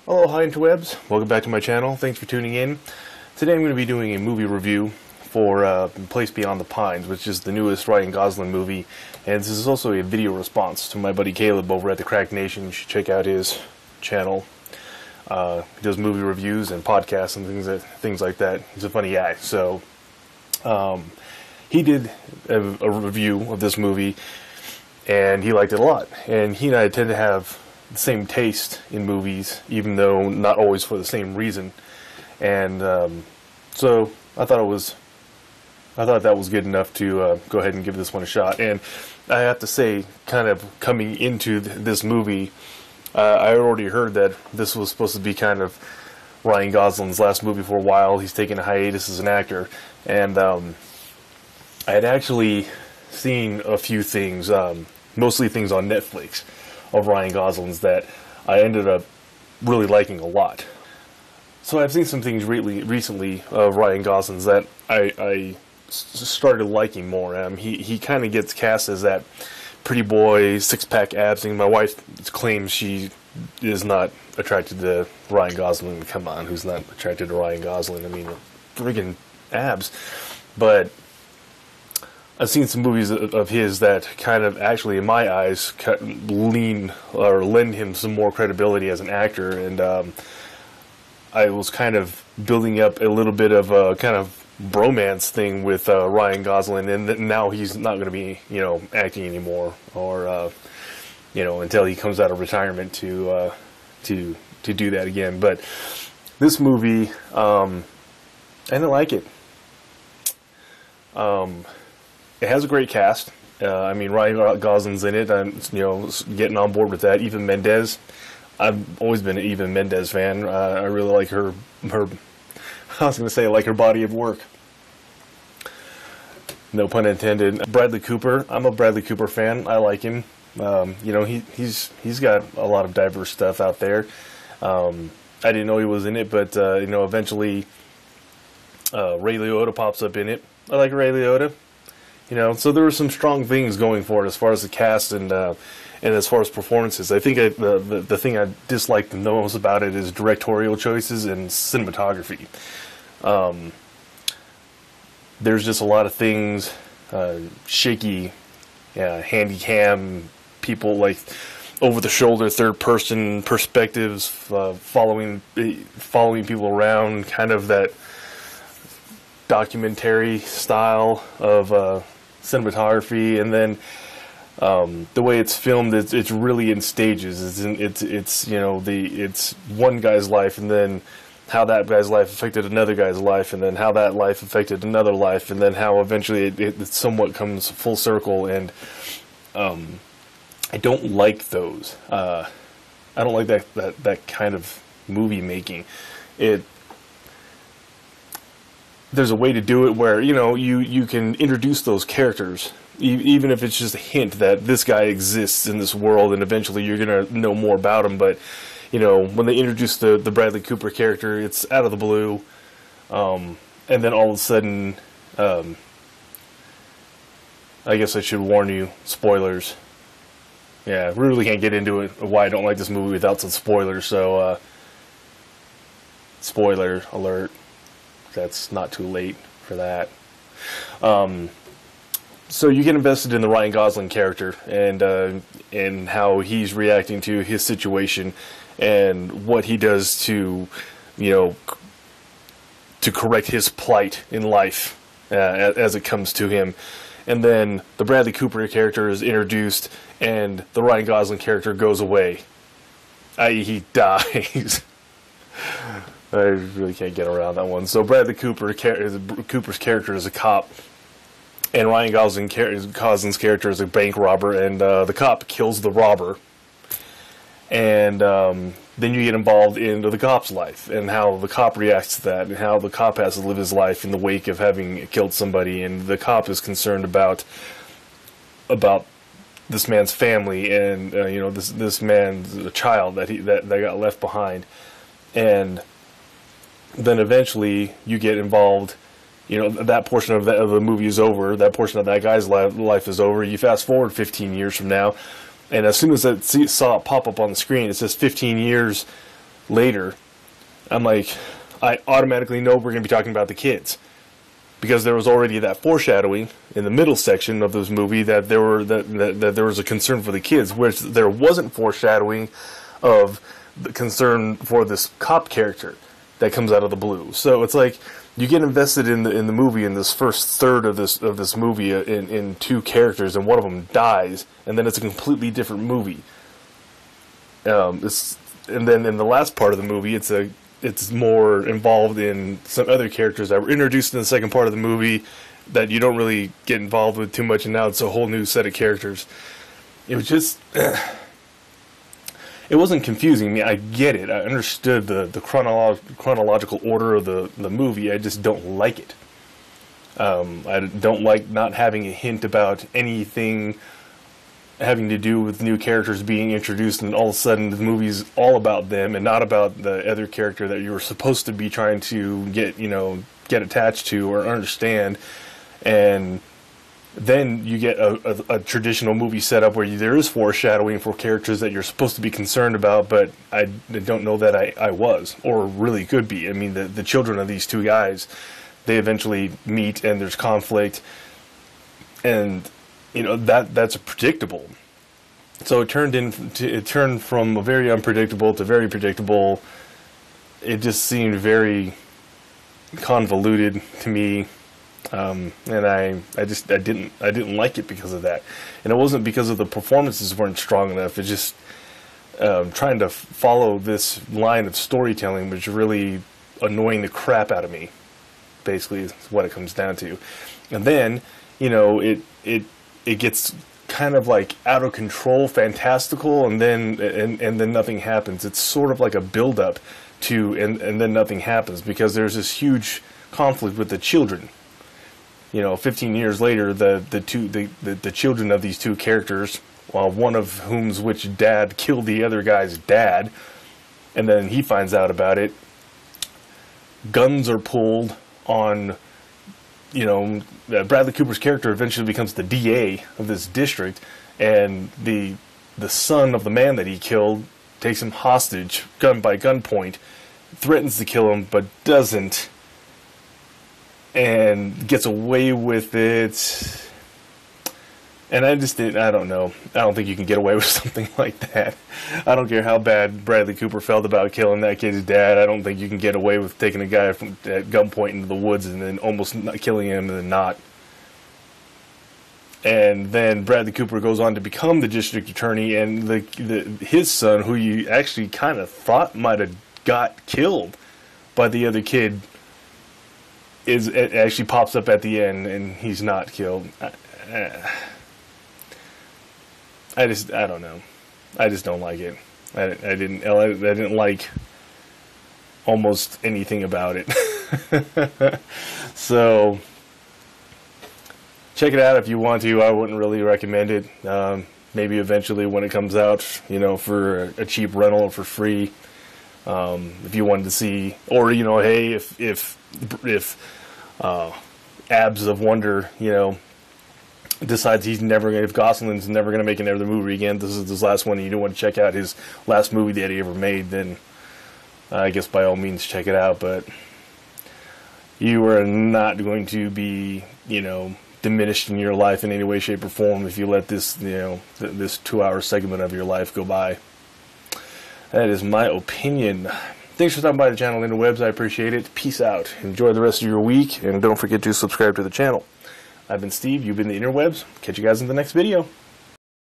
Aloha interwebs, welcome back to my channel, thanks for tuning in. Today I'm going to be doing a movie review for Place Beyond the Pines, which is the newest Ryan Gosling movie, and this is also a video response to my buddy Caleb over at the Crack Nation. You should check out his channel. He does movie reviews and podcasts and things like that. He's a funny guy. So he did a review of this movie, and he liked it a lot. And he and I tend to have the same taste in movies, even though not always for the same reason. And so I thought that was good enough to go ahead and give this one a shot. And I have to say, kind of coming into this movie, I already heard that this was supposed to be kind of Ryan Gosling's last movie for a while. He's taking a hiatus as an actor, and I had actually seen a few things, mostly things on Netflix, of Ryan Gosling's that I ended up really liking a lot. So I've seen some things recently of Ryan Gosling's that I started liking more. He kind of gets cast as that pretty boy, six-pack abs thing. My wife claims she is not attracted to Ryan Gosling. Come on, who's not attracted to Ryan Gosling? I mean, friggin' abs. But I've seen some movies of his that kind of actually, in my eyes, lean or lend him some more credibility as an actor. And I was kind of building up a little bit of a kind of bromance thing with Ryan Gosling, and now he's not going to be, acting anymore, or until he comes out of retirement to do that again. But this movie, I didn't like it. It has a great cast. Ryan Gosling's in it. I'm getting on board with that. Eva Mendes. I've always been an Eva Mendes fan. I really like her. I was going to say, I like her body of work. No pun intended. Bradley Cooper. I'm a Bradley Cooper fan. I like him. He's got a lot of diverse stuff out there. I didn't know he was in it, but eventually Ray Liotta pops up in it. I like Ray Liotta. So there were some strong things going for it as far as the cast and as far as performances. I think the thing I disliked the most about it is directorial choices and cinematography. There's just a lot of things, shaky, handy cam, people like over-the-shoulder, third-person perspectives, following people around, kind of that documentary style of cinematography. And then the way it's filmed, it's really in stages. It's one guy's life, and then how that guy's life affected another guy's life, and then how that life affected another life, and then how eventually it somewhat comes full circle. And I don't like those. I don't like that kind of movie making. There's a way to do it where you can introduce those characters, even if it's just a hint that this guy exists in this world, and eventually you're gonna know more about him. But when they introduce the Bradley Cooper character, it's out of the blue, and then all of a sudden, I guess I should warn you, spoilers. Yeah, we really can't get into it, why I don't like this movie without some spoilers. So, spoiler alert. That's not too late for that. So you get invested in the Ryan Gosling character and how he's reacting to his situation and what he does to correct his plight in life as it comes to him. And then the Bradley Cooper character is introduced, and the Ryan Gosling character goes away, i.e. he dies. I really can't get around that one. So Bradley Cooper's character is a cop, and Ryan Gosling's character is a bank robber, and the cop kills the robber. And then you get involved into the cop's life, and how the cop reacts to that, and how the cop has to live his life in the wake of having killed somebody, and the cop is concerned about this man's family, and this man's child that got left behind. And then eventually you get involved, that portion of the movie is over, that portion of that guy's life is over. You fast forward 15 years from now, and as soon as I saw it pop up on the screen, it says 15 years later, I'm like, I automatically know we're going to be talking about the kids, because there was already that foreshadowing in the middle section of this movie that there was a concern for the kids, which there wasn't foreshadowing of the concern for this cop character that comes out of the blue. So it's like you get invested in the movie, in this first third of this movie, in two characters, and one of them dies, and then it's a completely different movie. And then in the last part of the movie, it's more involved in some other characters that were introduced in the second part of the movie that you don't really get involved with too much, and now it's a whole new set of characters. It was just it wasn't confusing. I mean, I get it. I understood the chronological order of the movie. I just don't like it. I don't like not having a hint about anything having to do with new characters being introduced, and all of a sudden the movie's all about them and not about the other character that you were supposed to be trying to get attached to or understand. And then you get a traditional movie setup where there is foreshadowing for characters that you're supposed to be concerned about, but I don't know that I was, or really could be. I mean, the children of these two guys, they eventually meet and there's conflict, and that's predictable. So it turned from a very unpredictable to very predictable. It just seemed very convoluted to me, and I didn't like it because of that. And it wasn't because of the performances weren't strong enough. It's just trying to follow this line of storytelling was really annoying the crap out of me. Basically, is what it comes down to. And then it gets kind of like out of control, fantastical, and then nothing happens. It's sort of like a build-up to, and then nothing happens, because there's this huge conflict with the children. 15 years later, the children of these two characters, one of which dad killed the other guy's dad, and then he finds out about it. Guns are pulled on. Bradley Cooper's character eventually becomes the DA of this district, and the son of the man that he killed takes him hostage, by gunpoint, threatens to kill him, but doesn't, and gets away with it. And I don't know. I don't think you can get away with something like that. I don't care how bad Bradley Cooper felt about killing that kid's dad. I don't think you can get away with taking a guy at gunpoint into the woods and then almost not killing him and then not. And then Bradley Cooper goes on to become the district attorney, and his son, who you actually kind of thought might have got killed by the other kid, it actually pops up at the end, and he's not killed. I don't know. I just don't like it. I didn't like almost anything about it. So check it out if you want to. I wouldn't really recommend it. Maybe eventually when it comes out, for a cheap rental or for free. If you wanted to see, or hey, if Abs of Wonder, decides if Gosling's never going to make another movie again, this is his last one, and you don't want to check out his last movie that he ever made, then I guess by all means check it out. But you are not going to be, diminished in your life in any way, shape, or form if you let this, this 2-hour segment of your life go by. That is my opinion. Thanks for stopping by the channel and the webs. I appreciate it. Peace out. Enjoy the rest of your week, and don't forget to subscribe to the channel. I've been Steve, you've been the interwebs. Catch you guys in the next video.